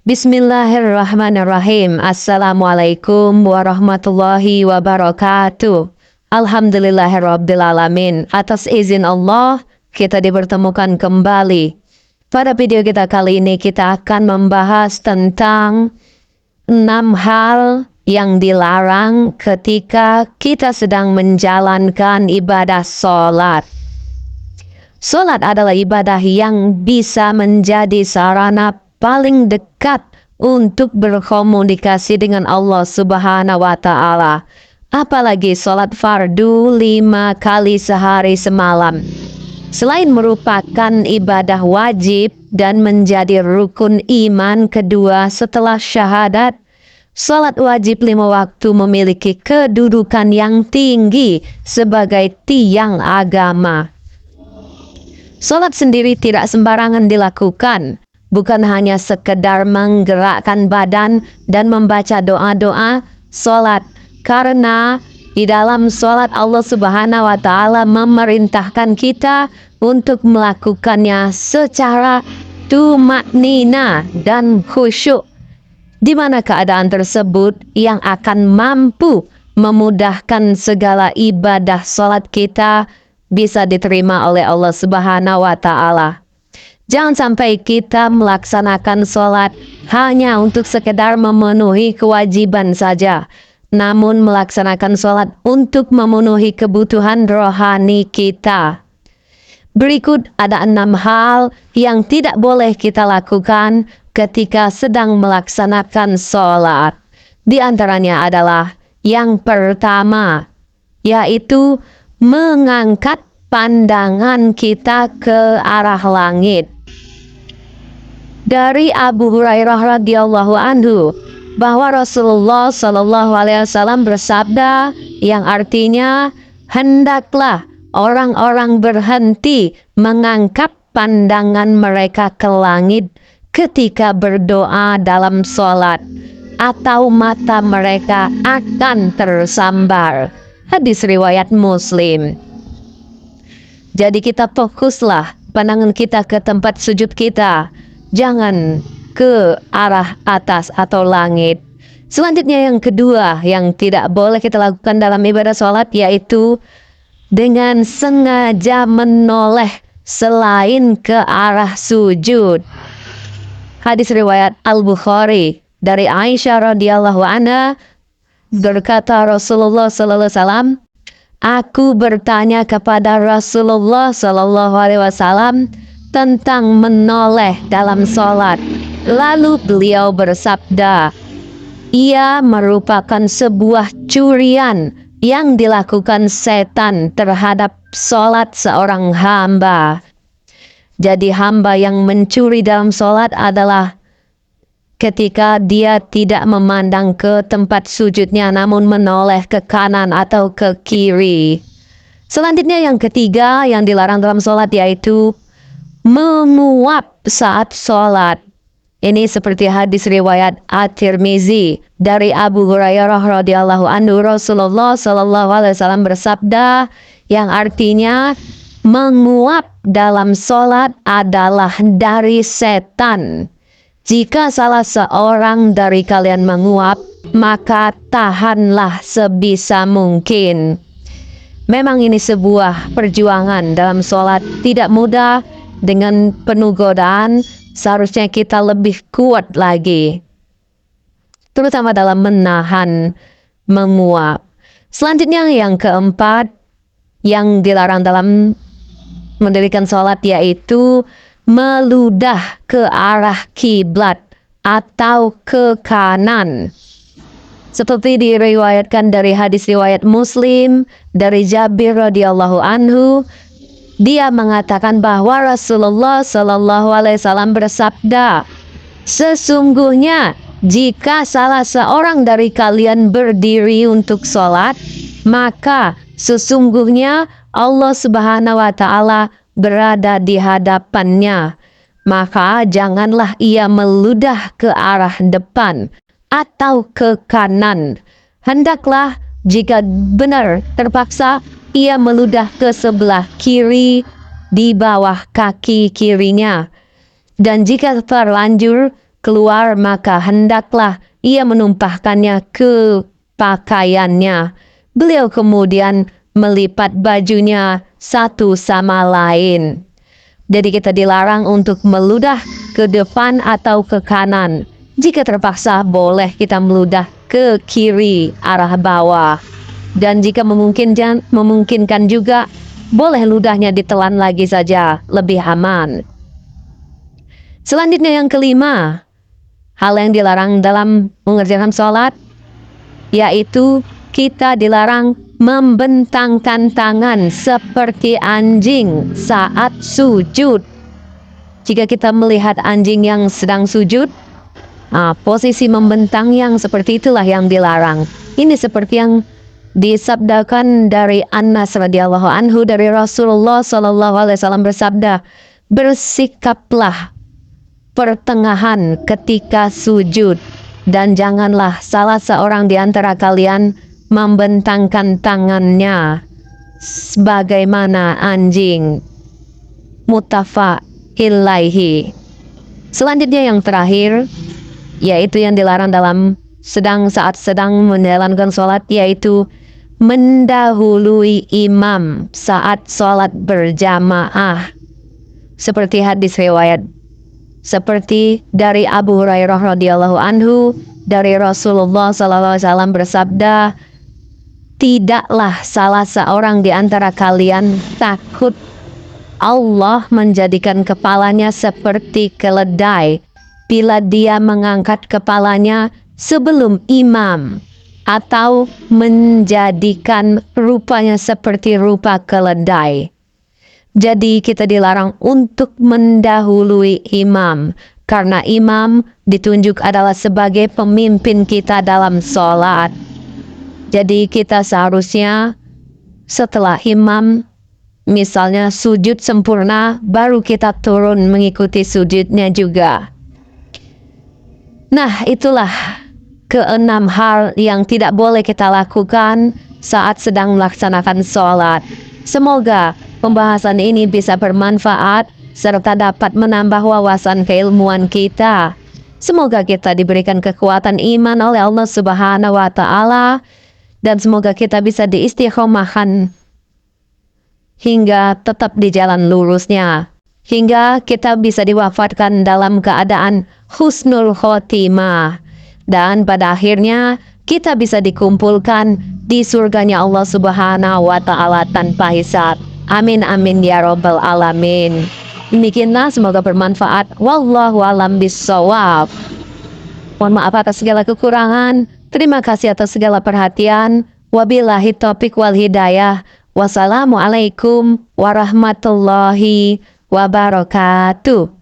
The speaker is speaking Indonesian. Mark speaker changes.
Speaker 1: Bismillahirrahmanirrahim. Assalamualaikum warahmatullahi wabarakatuh. Alhamdulillahirrabbilalamin. Atas izin Allah, kita dipertemukan kembali. Pada video kita kali ini kita akan membahas tentang 6 hal yang dilarang ketika kita sedang menjalankan ibadah sholat. Sholat adalah ibadah yang bisa menjadi sarana paling dekat untuk berkomunikasi dengan Allah Subhanahu wa Ta'ala. Apalagi sholat fardu 5 kali sehari semalam. Selain merupakan ibadah wajib dan menjadi rukun iman kedua setelah syahadat, sholat wajib 5 waktu memiliki kedudukan yang tinggi sebagai tiang agama. Sholat sendiri tidak sembarangan dilakukan. Bukan hanya sekedar menggerakkan badan dan membaca doa-doa sholat. Karena di dalam sholat Allah Subhanahu wa Ta'ala memerintahkan kita untuk melakukannya secara tumaknina dan khusyuk. Di mana keadaan tersebut yang akan mampu memudahkan segala ibadah sholat kita bisa diterima oleh Allah Subhanahu wa Ta'ala. Jangan sampai kita melaksanakan sholat hanya untuk sekedar memenuhi kewajiban saja, namun melaksanakan sholat untuk memenuhi kebutuhan rohani kita. Berikut ada 6 hal yang tidak boleh kita lakukan ketika sedang melaksanakan sholat. Di antaranya adalah yang pertama, yaitu mengangkat pandangan kita ke arah langit. Dari Abu Hurairah radhiyallahu anhu bahwa Rasulullah Shallallahu alaihi wasallam bersabda yang artinya, hendaklah orang-orang berhenti mengangkat pandangan mereka ke langit ketika berdoa dalam sholat, atau mata mereka akan tersambar. Hadis riwayat Muslim. Jadi kita fokuslah pandangan kita ke tempat sujud kita, jangan ke arah atas atau langit. Selanjutnya yang kedua yang tidak boleh kita lakukan dalam ibadah sholat, yaitu dengan sengaja menoleh selain ke arah sujud. Hadis riwayat Al-Bukhari dari Aisyah radhiyallahu anha, berkata Rasulullah sallallahu alaihi wasallam, aku bertanya kepada Rasulullah sallallahu alaihi wasallam tentang menoleh dalam sholat. Lalu beliau bersabda, ia merupakan sebuah curian yang dilakukan setan terhadap sholat seorang hamba. Jadi hamba yang mencuri dalam sholat adalah ketika dia tidak memandang ke tempat sujudnya namun menoleh ke kanan atau ke kiri. Selanjutnya yang ketiga yang dilarang dalam sholat, yaitu menguap saat sholat. Ini seperti hadis riwayat At-Tirmizi dari Abu Hurairah radhiyallahu anhu, Rasulullah sallallahu alaihi wasallam bersabda yang artinya, menguap dalam sholat adalah dari setan. Jika salah seorang dari kalian menguap, maka tahanlah sebisa mungkin. Memang ini sebuah perjuangan dalam sholat, tidak mudah. Dengan penuh godaan, seharusnya kita lebih kuat lagi, terutama dalam menahan menguap. Selanjutnya yang keempat yang dilarang dalam mendirikan sholat, yaitu meludah ke arah kiblat atau ke kanan. Seperti diriwayatkan dari hadis riwayat Muslim dari Jabir radhiyallahu anhu, dia mengatakan bahwa Rasulullah Shallallahu alaihi wasallam bersabda, sesungguhnya jika salah seorang dari kalian berdiri untuk sholat, maka sesungguhnya Allah Subhanahu wa Ta'ala berada di hadapannya. Maka janganlah ia meludah ke arah depan atau ke kanan. Hendaklah jika benar terpaksa ia meludah ke sebelah kiri di bawah kaki kirinya. Dan jika terlanjur keluar, maka hendaklah ia menumpahkannya ke pakaiannya. Beliau kemudian melipat bajunya satu sama lain. Jadi kita dilarang untuk meludah ke depan atau ke kanan. Jika terpaksa boleh kita meludah ke kiri arah bawah. Dan jika memungkinkan juga boleh ludahnya ditelan lagi saja, lebih aman. Selanjutnya yang kelima, hal yang dilarang dalam mengerjakan sholat, yaitu kita dilarang membentangkan tangan seperti anjing saat sujud. Jika kita melihat anjing yang sedang sujud, posisi membentang yang seperti itulah yang dilarang. Ini seperti yang disabdakan dari Anas radhiyallahu anhu dari Rasulullah sallallahu alaihi wasallam bersabda, bersikaplah pertengahan ketika sujud, dan janganlah salah seorang di antara kalian membentangkan tangannya sebagaimana anjing. Muttafaq ilaihi. Selanjutnya yang terakhir, yaitu yang dilarang saat sedang menjalankan sholat, yaitu mendahului imam saat sholat berjamaah. Seperti hadis riwayat seperti dari Abu Hurairah radhiyallahu anhu dari Rasulullah sallallahu alaihi wasallam bersabda, tidaklah salah seorang di antara kalian takut Allah menjadikan kepalanya seperti keledai bila dia mengangkat kepalanya sebelum imam, atau menjadikan rupanya seperti rupa keledai. Jadi kita dilarang untuk mendahului imam, karena imam ditunjuk adalah sebagai pemimpin kita dalam sholat. Jadi kita seharusnya setelah imam misalnya sujud sempurna, baru kita turun mengikuti sujudnya juga. Nah, itulah keenam hal yang tidak boleh kita lakukan saat sedang melaksanakan sholat. Semoga pembahasan ini bisa bermanfaat serta dapat menambah wawasan keilmuan kita. Semoga kita diberikan kekuatan iman oleh Allah Subhanahu wa Ta'ala, dan semoga kita bisa diistiqomahkan hingga tetap di jalan lurusnya, hingga kita bisa diwafatkan dalam keadaan husnul khotimah, dan pada akhirnya kita bisa dikumpulkan di surganya Allah Subhanahu wa Ta'ala tanpa hisab. Amin amin ya robbal alamin. Demikianlah, semoga bermanfaat. Wallahu alam bissawab. Mohon maaf atas segala kekurangan. Terima kasih atas segala perhatian. Wabillahi taufiq wal hidayah. Wassalamualaikum warahmatullahi wabarakatuh.